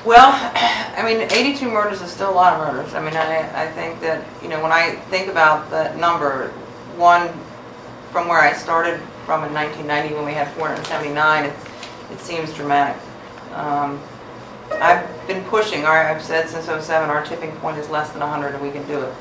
Well, I mean, 82 murders is still a lot of murders. I mean, I think that, you know, when I think about that number, one, from where I started from in 1990 when we had 479, it seems dramatic. I've been pushing, I've said since '07, our tipping point is less than 100 and we can do it.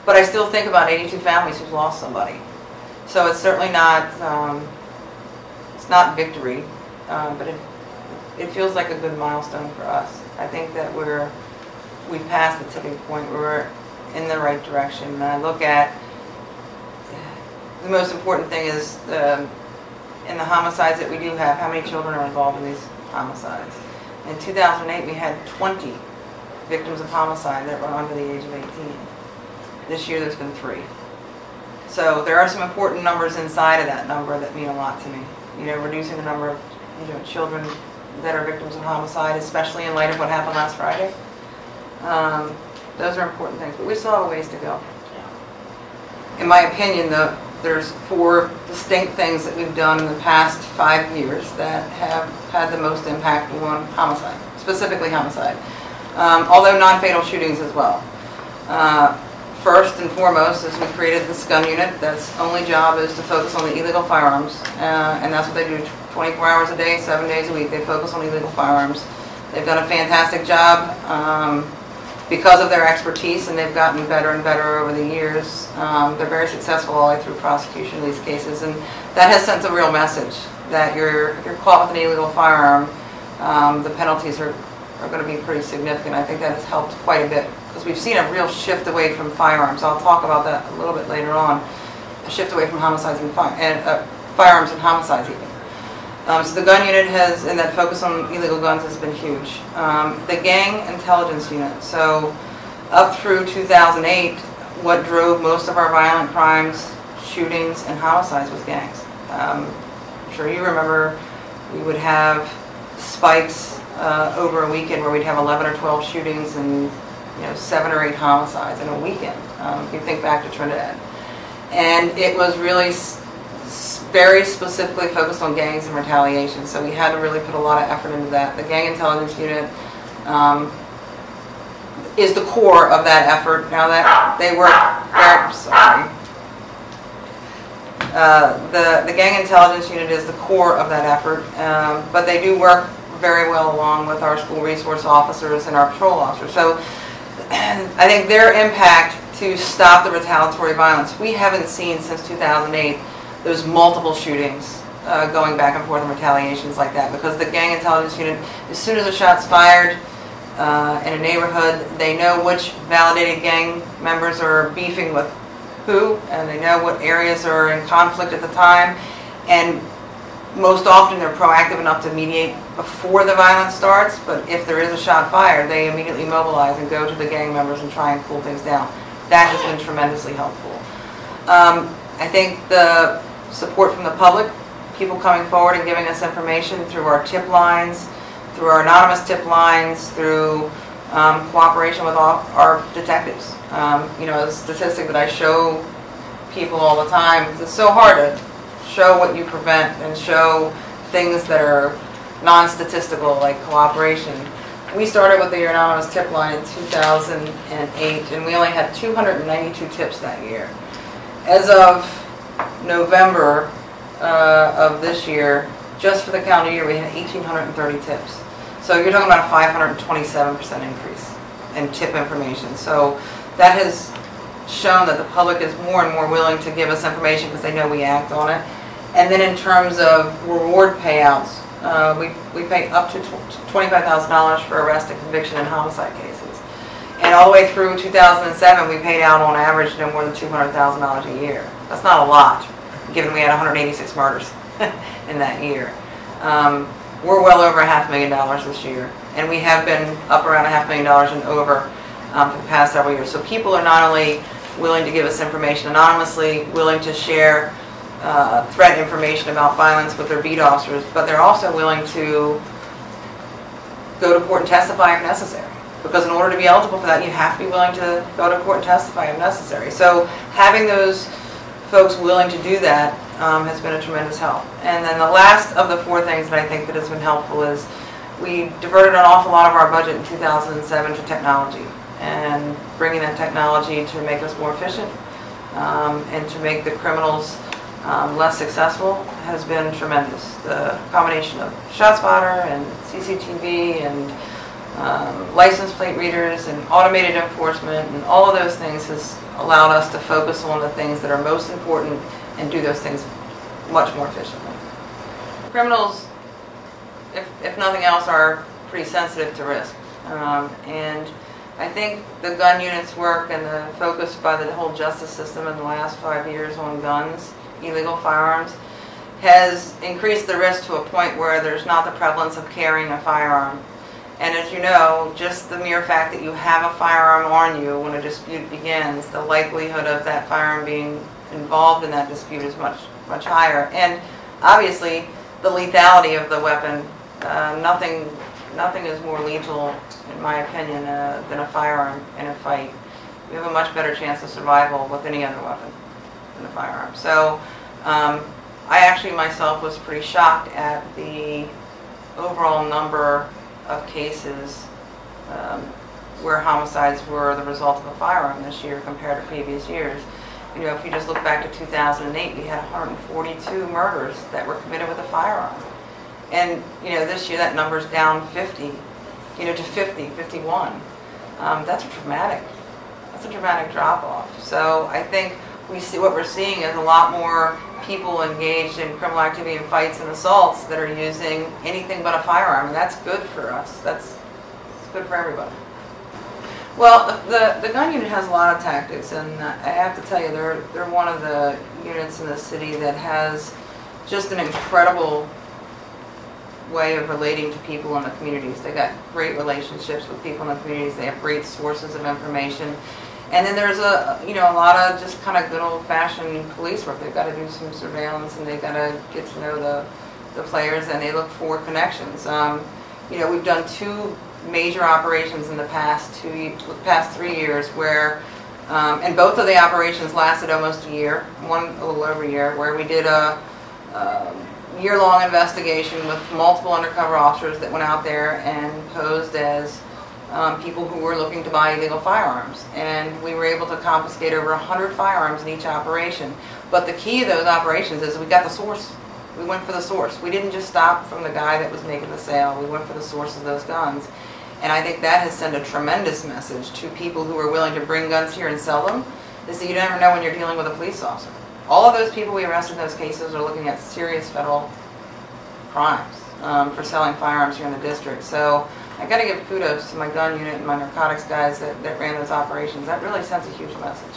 But I still think about 82 families who've lost somebody. So it's certainly not, it's not victory, but it feels like a good milestone for us. I think that we've passed the tipping point. We're in the right direction. And I look at, the most important thing is in the homicides that we do have, how many children are involved in these homicides. In 2008, we had 20 victims of homicide that were under the age of 18. This year, there's been 3. So there are some important numbers inside of that number that mean a lot to me. You know, reducing the number of, you know, children that are victims of homicide, especially in light of what happened last Friday. Those are important things, but we still have a ways to go. In my opinion, there's 4 distinct things that we've done in the past 5 years that have had the most impact on homicide, specifically homicide, although non-fatal shootings as well. First and foremost is we created this gun unit that's only job is to focus on the illegal firearms, and that's what they do 24 hours a day, 7 days a week. They focus on illegal firearms. They've done a fantastic job because of their expertise, and they've gotten better and better over the years. They're very successful all the way through prosecution of these cases, and that has sent a real message that if you're caught with an illegal firearm, the penalties are going to be pretty significant. I think that has helped quite a bit because we've seen a real shift away from firearms. I'll talk about that a little bit later on. A shift away from homicides and firearms and homicides even. So the gun unit and that focus on illegal guns has been huge. The gang intelligence unit. So up through 2008, what drove most of our violent crimes, shootings, and homicides was gangs. I'm sure you remember we would have spikes over a weekend where we'd have 11 or 12 shootings and 7 or 8 homicides in a weekend. If you think back to Trinidad. And it was really very specifically focused on gangs and retaliation, so we had to really put a lot of effort into that. The gang intelligence unit is the core of that effort. Now that they work the gang intelligence unit is the core of that effort, but they do work very well along with our school resource officers and our patrol officers. So I think their impact to stop the retaliatory violence, we haven't seen since 2008 those multiple shootings going back and forth and retaliations like that, because the gang intelligence unit, as soon as a shot's fired in a neighborhood, they know which validated gang members are beefing with who, and they know what areas are in conflict at the time, and most often they're proactive enough to mediate before the violence starts, but if there is a shot fired, they immediately mobilize and go to the gang members and try and cool things down. That has been tremendously helpful. I think the support from the public, people coming forward and giving us information through our tip lines, through our anonymous tip lines, through cooperation with our detectives. A statistic that I show people all the time, because it's so hard to show what you prevent and show things that are non-statistical, like cooperation. We started with the anonymous tip line in 2008, and we only had 292 tips that year. As of November of this year, just for the calendar year, we had 1,830 tips. So you're talking about a 527% increase in tip information. So that has shown that the public is more and more willing to give us information because they know we act on it. And then in terms of reward payouts, we pay up to $25,000 for arrest and conviction in homicide cases. And all the way through 2007, we paid out on average no more than $200,000 a year. That's not a lot, given we had 186 murders in that year. We're well over $500,000 this year, and we have been up around $500,000 and over for the past several years. So people are not only willing to give us information anonymously, willing to share threat information about violence with their beat officers, but they're also willing to go to court and testify if necessary. Because in order to be eligible for that, you have to be willing to go to court and testify if necessary. So having those folks willing to do that has been a tremendous help. And then the last of the 4 things that I think that has been helpful is we diverted an awful lot of our budget in 2007 to technology, and bringing that technology to make us more efficient and to make the criminals less successful has been tremendous. The combination of ShotSpotter and CCTV and license plate readers and automated enforcement and all of those things has allowed us to focus on the things that are most important and do those things much more efficiently. Criminals, if nothing else, are pretty sensitive to risk. And I think the gun unit's work and the focus by the whole justice system in the last 5 years on guns, illegal firearms, has increased the risk to a point where there's not the prevalence of carrying a firearm. And as you know, just the mere fact that you have a firearm on you when a dispute begins, the likelihood of that firearm being involved in that dispute is much higher. And obviously, the lethality of the weapon, nothing is more lethal, in my opinion, than a firearm in a fight. You have a much better chance of survival with any other weapon than a firearm. So I actually myself was pretty shocked at the overall number of cases where homicides were the result of a firearm this year compared to previous years. You know, if you just look back to 2008, we had 142 murders that were committed with a firearm. And, you know, this year that number's down 50, you know, to 50, 51. That's a dramatic drop-off. So I think what we're seeing is a lot more people engaged in criminal activity and fights and assaults that are using anything but a firearm, and that's good for us. It's good for everybody. Well, the gun unit has a lot of tactics, and I have to tell you, they're one of the units in the city that has just an incredible way of relating to people in the communities. They got great relationships with people in the communities. They have great sources of information. And then there's a lot of just kind of good old-fashioned police work. They've got to do some surveillance, and they've got to get to know the players, and they look for connections. You know, we've done 2 major operations in the past 3 years where, and both of the operations lasted almost a year, one a little over a year, where we did a year-long investigation with multiple undercover officers that went out there and posed as people who were looking to buy illegal firearms. And we were able to confiscate over 100 firearms in each operation. But the key to those operations is we got the source. We went for the source. We didn't just stop from the guy that was making the sale. We went for the source of those guns. And I think that has sent a tremendous message to people who are willing to bring guns here and sell them, is that you never know when you're dealing with a police officer. All of those people we arrested in those cases are looking at serious federal crimes for selling firearms here in the district. So I got to give kudos to my gun unit and my narcotics guys that ran those operations. That really sends a huge message.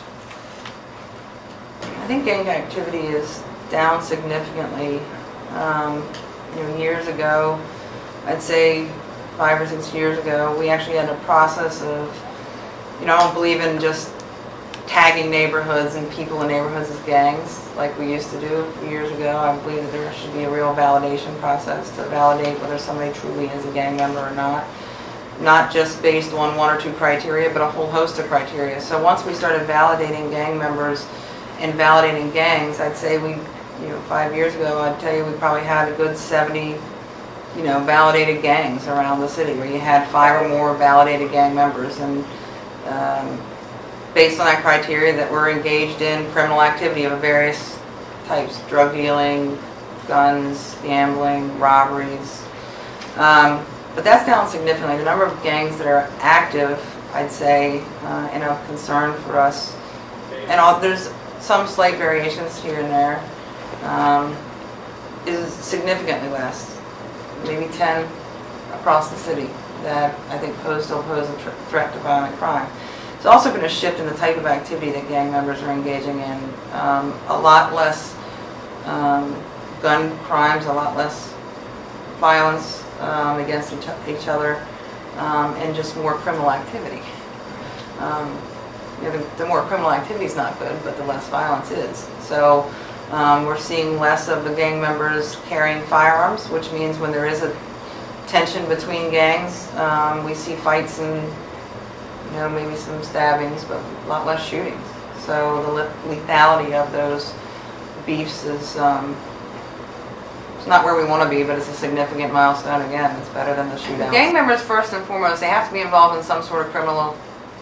I think gang activity is down significantly. You know, years ago, I'd say 5 or 6 years ago, we actually had a process of, you know, I don't believe in just tagging neighborhoods and people in neighborhoods as gangs like we used to do a few years ago. I believe that there should be a real validation process to validate whether somebody truly is a gang member or not just based on 1 or 2 criteria, but a whole host of criteria. So once we started validating gang members and validating gangs, I'd say 5 years ago, I'd tell you we probably had a good 70 validated gangs around the city, where you had 5 or more validated gang members, and based on that criteria that we're engaged in criminal activity of various types: drug dealing, guns, gambling, robberies. But that's down significantly. The number of gangs that are active, I'd say, and a concern for us, and there's some slight variations here and there, is significantly less. Maybe 10 across the city that I think still pose a threat to violent crime. There's also been a shift in the type of activity that gang members are engaging in. A lot less gun crimes, a lot less violence against each other, and just more criminal activity. The more criminal activity is not good, but the less violence is. So we're seeing less of the gang members carrying firearms, which means when there is a tension between gangs, we see fights and maybe some stabbings, but a lot less shootings. So the lethality of those beefs is not where we want to be, but it's a significant milestone. Again, it's better than the shootout. Gang members, first and foremost, they have to be involved in some sort of criminal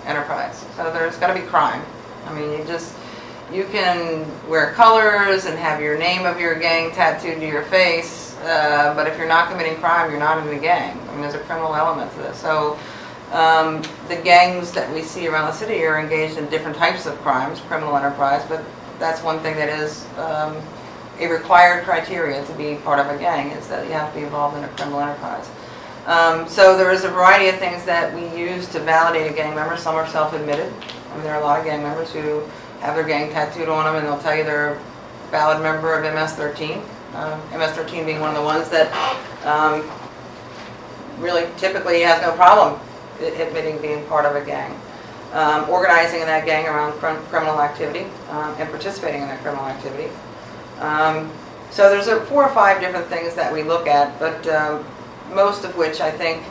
enterprise. So there's got to be crime. I mean, you can wear colors and have your name of your gang tattooed to your face, but if you're not committing crime, you're not in the gang. I mean, there's a criminal element to this. So the gangs that we see around the city are engaged in different types of crimes, criminal enterprise, but that's one thing that is a required criteria to be part of a gang, is that you have to be involved in a criminal enterprise. So there is a variety of things that we use to validate a gang member. Some are self-admitted. I mean, there are a lot of gang members who have their gang tattooed on them, and they'll tell you they're a valid member of MS-13. MS-13 being one of the ones that really typically has no problem admitting being part of a gang. Organizing in that gang around criminal activity and participating in that criminal activity. So there's 4 or 5 different things that we look at, but most of which I think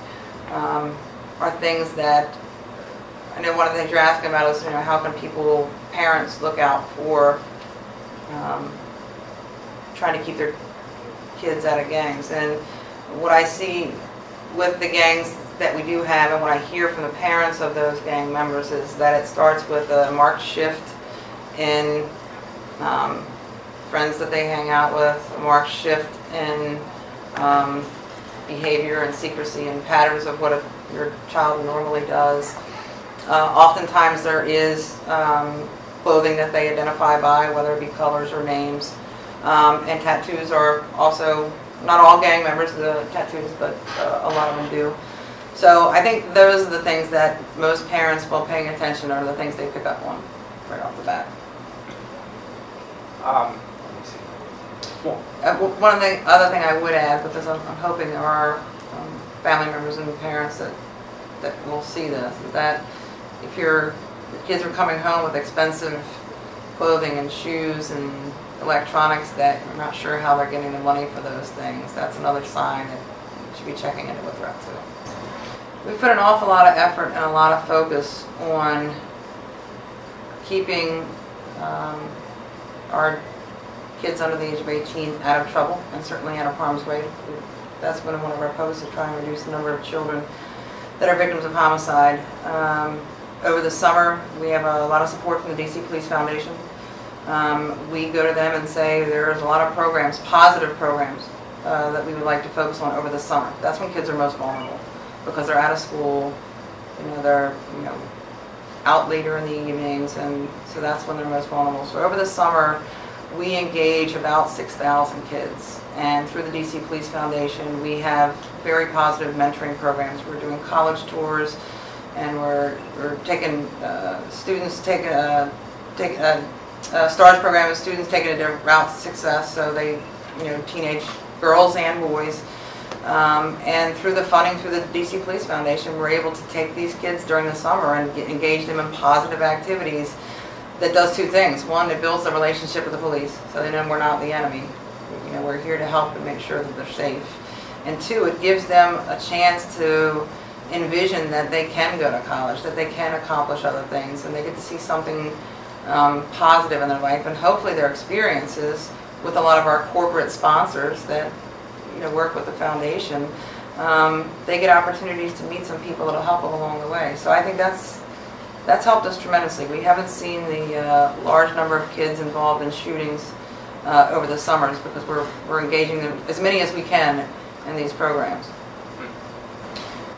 are things that, I know one of the things you're asking about is, how can parents look out for trying to keep their kids out of gangs. And what I see with the gangs that we do have, and what I hear from the parents of those gang members, is that it starts with a marked shift in friends that they hang out with, a marked shift in behavior and secrecy and patterns of what your child normally does. Oftentimes there is clothing that they identify by, whether it be colors or names. And tattoos are also, not all gang members do tattoos, but a lot of them do. So I think those are the things that most parents, while paying attention, are the things they pick up on right off the bat. Let me see. One of the other thing I would add, because I'm hoping there are family members and parents that will see this, is that if your kids are coming home with expensive clothing and shoes and electronics that you're not sure how they're getting the money for those things, that's another sign that you should be checking into what they're up to. We've put an awful lot of effort and a lot of focus on keeping our kids under the age of 18 out of trouble and certainly out of harm's way. That's been one of our posts, to try and reduce the number of children that are victims of homicide. Over the summer, we have a lot of support from the D.C. Police Foundation. We go to them and say there's a lot of programs, positive programs, that we would like to focus on over the summer. That's when kids are most vulnerable, because they're out of school, they're out later in the evenings, and so that's when they're most vulnerable. So over the summer, we engage about 6,000 kids, and through the D.C. Police Foundation, we have very positive mentoring programs. We're doing college tours, and we're taking students take a STARS program of students taking a different route to success. So they, teenage girls and boys. And through the funding through the D.C. Police Foundation, we're able to take these kids during the summer and engage them in positive activities that does 2 things. One, it builds a relationship with the police, so they know we're not the enemy. We're here to help and make sure that they're safe. And 2, it gives them a chance to envision that they can go to college, that they can accomplish other things, and they get to see something positive in their life, and hopefully their experiences with a lot of our corporate sponsors that work with the foundation, they get opportunities to meet some people that will help them along the way. So I think that's helped us tremendously. We haven't seen the large number of kids involved in shootings over the summers, because we're engaging them as many as we can in these programs.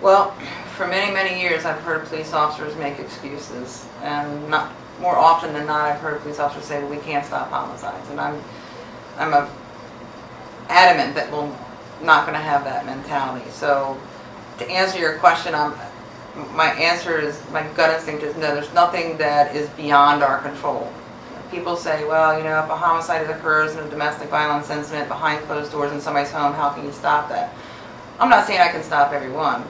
Well, for many, many years I've heard police officers make excuses, and more often than not I've heard police officers say, well, we can't stop homicides, and I'm adamant that we're not going to have that mentality. So to answer your question, my answer is, my gut instinct is no, there's nothing that is beyond our control. People say, well, if a homicide occurs in a domestic violence incident behind closed doors in somebody's home, how can you stop that? I'm not saying I can stop every one,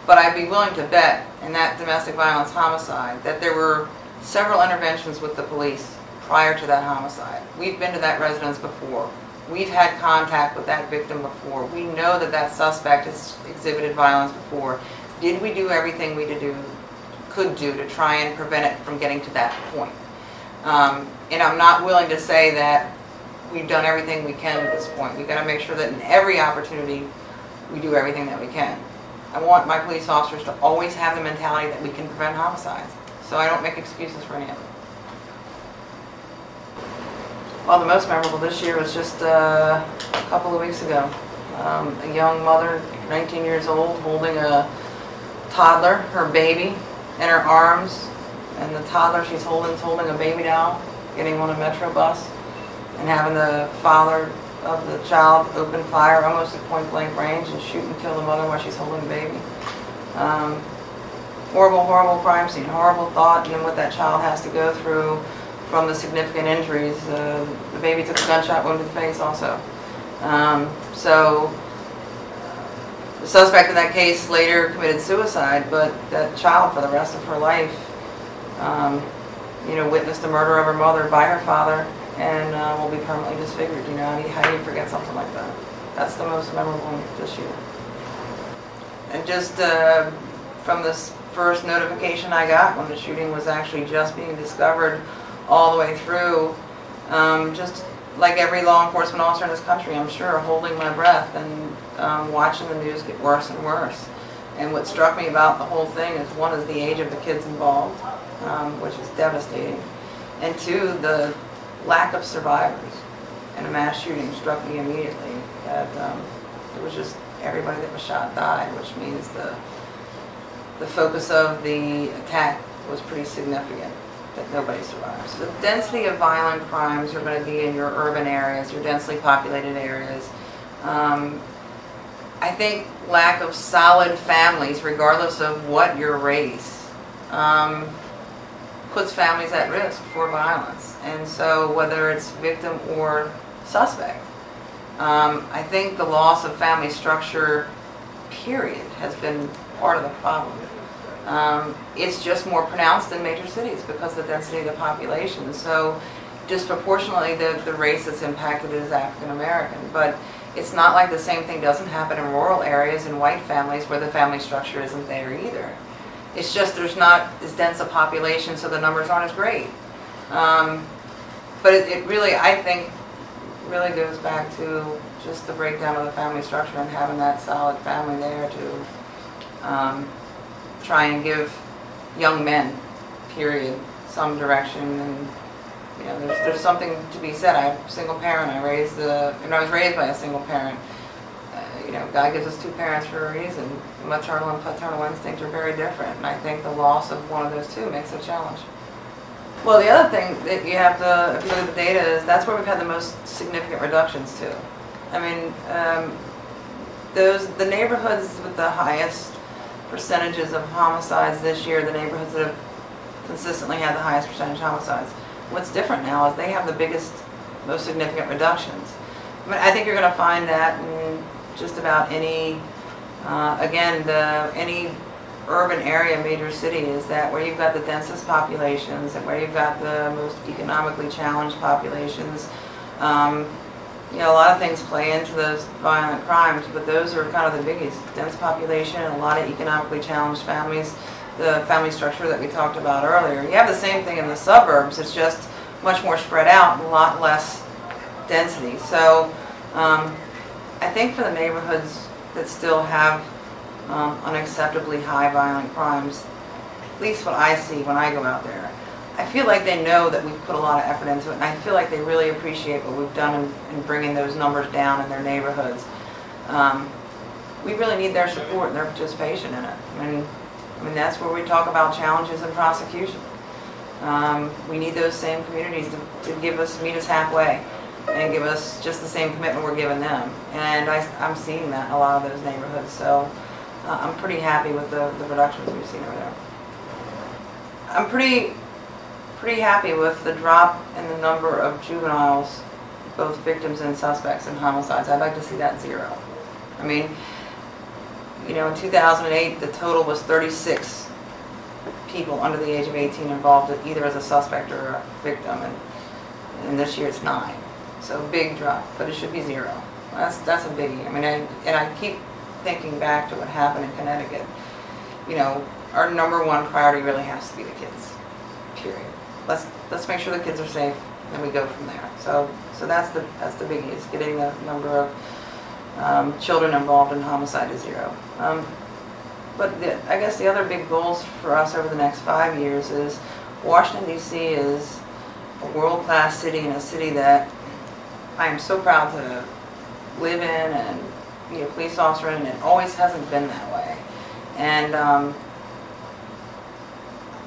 but I'd be willing to bet in that domestic violence homicide that there were several interventions with the police prior to that homicide. We've been to that residence before. We've had contact with that victim before. We know that that suspect has exhibited violence before. Did we do everything we could do to try and prevent it from getting to that point? And I'm not willing to say that we've done everything we can at this point. We've got to make sure that in every opportunity we do everything that we can. I want my police officers to always have the mentality that we can prevent homicides, so I don't make excuses for any of it. Well, the most memorable this year was just a couple of weeks ago. A young mother, 19 years old, holding a toddler, her baby, in her arms, and the toddler she's holding is holding a baby doll, getting on a metro bus, and having the father of the child open fire almost at point blank range and shoot and kill the mother while she's holding the baby. Horrible, horrible crime scene, horrible thought, and then what that child has to go through from the significant injuries. The baby took a gunshot wound to the face also. So the suspect in that case later committed suicide, but that child for the rest of her life, witnessed the murder of her mother by her father, and will be permanently disfigured. How do you forget something like that? That's the most memorable one this year. And just from this first notification I got when the shooting was actually just being discovered all the way through, just like every law enforcement officer in this country, I'm sure, holding my breath and watching the news get worse and worse. And what struck me about the whole thing is, one, is the age of the kids involved, which is devastating, and two, the lack of survivors in a mass shooting struck me immediately. That it was just everybody that was shot died, which means the focus of the attack was pretty significant, that nobody survives. The density of violent crimes are going to be in your urban areas, your densely populated areas. I think lack of solid families, regardless of what your race, puts families at risk for violence. And so whether it's victim or suspect, I think the loss of family structure, period, has been part of the problem. It's just more pronounced in major cities because of the density of the population. So disproportionately the race that's impacted is African American. But it's not like the same thing doesn't happen in rural areas and white families where the family structure isn't there either. It's just there's not as dense a population, so the numbers aren't as great. But it really, I think, really goes back to just the breakdown of the family structure and having that solid family there to try and give young men, period, some direction. And there's something to be said. I'm a single parent. I was raised by a single parent. God gives us two parents for a reason. Maternal and paternal instincts are very different, and I think the loss of one of those two makes it a challenge. Well, the other thing that you have to, if you look at the data, is that's where we've had the most significant reductions too. I mean, the neighborhoods with the highest percentages of homicides this year, the neighborhoods that have consistently had the highest percentage of homicides. What's different now is they have the biggest, most significant reductions. I mean, I think you're going to find that in just about any, any urban area, major city, is that where you've got the densest populations and where you've got the most economically challenged populations. A lot of things play into those violent crimes, but those are kind of the biggies. Dense population, a lot of economically challenged families, the family structure that we talked about earlier. You have the same thing in the suburbs, it's just much more spread out and a lot less density. So I think for the neighborhoods that still have unacceptably high violent crimes, at least what I see when I go out there, I feel like they know that we've put a lot of effort into it, and I feel like they really appreciate what we've done in bringing those numbers down in their neighborhoods. We really need their support and their participation in it. I mean that's where we talk about challenges in prosecution. We need those same communities to meet us halfway and give us just the same commitment we're giving them. And I'm seeing that in a lot of those neighborhoods. So I'm pretty happy with the reductions we've seen over there. I'm pretty happy with the drop in the number of juveniles, both victims and suspects in homicides. I'd like to see that zero. I mean, in 2008, the total was 36 people under the age of 18 involved either as a suspect or a victim, and this year it's 9. So big drop, but it should be 0. That's a biggie. I mean, and I keep thinking back to what happened in Connecticut. Our #1 priority really has to be the kids, period. Let's make sure the kids are safe. then we go from there. So that's the biggie, is getting the number of children involved in homicide to 0. But I guess the other big goals for us over the next 5 years is Washington, D.C. is a world-class city, and a city that I am so proud to live in and be a police officer in, and it always hasn't been that way. And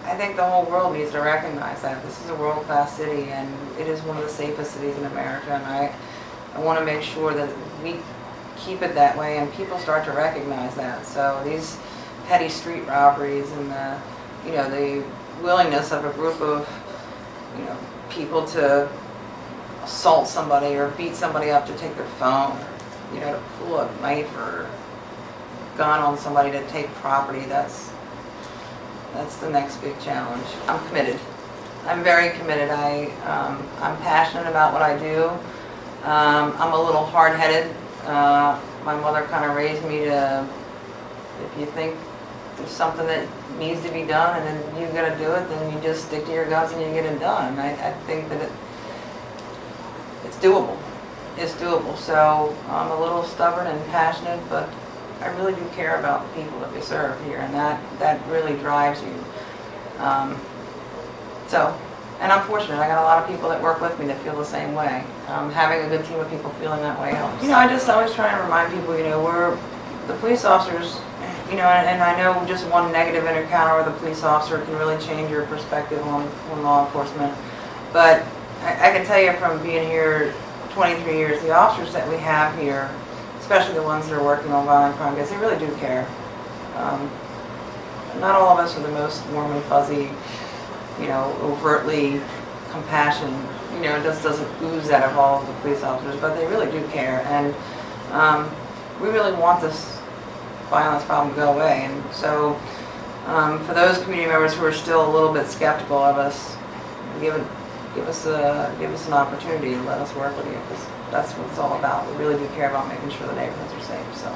I think the whole world needs to recognize that. This is a world-class city, and it is one of the safest cities in America, and I want to make sure that we keep it that way and people start to recognize that. So these petty street robberies and the willingness of a group of people to assault somebody or beat somebody up to take their phone, or to pull a knife or gun on somebody to take property, that's the next big challenge. I'm committed. I'm very committed. I'm passionate about what I do. I'm a little hard-headed. My mother kind of raised me to, if you think there's something that needs to be done and then you're going to do it, then you just stick to your guns and you get it done. And I think that it's doable. It's doable. So I'm a little stubborn and passionate, but I really do care about the people that we serve here, and that really drives you. And I'm fortunate. I got a lot of people that work with me that feel the same way. Having a good team of people feeling that way helps. I just always try and remind people, we're the police officers, and I know just one negative encounter with a police officer can really change your perspective on law enforcement. But I can tell you from being here 23 years, the officers that we have here, especially the ones that are working on violent crime cases, they really do care. Not all of us are the most warm and fuzzy, overtly compassion. It just doesn't ooze out of all of the police officers, but they really do care. And we really want this violence problem to go away. And so for those community members who are still a little bit skeptical of us, give us an opportunity and let us work with you, because that's what it's all about. We really do care about making sure the neighborhoods are safe. So.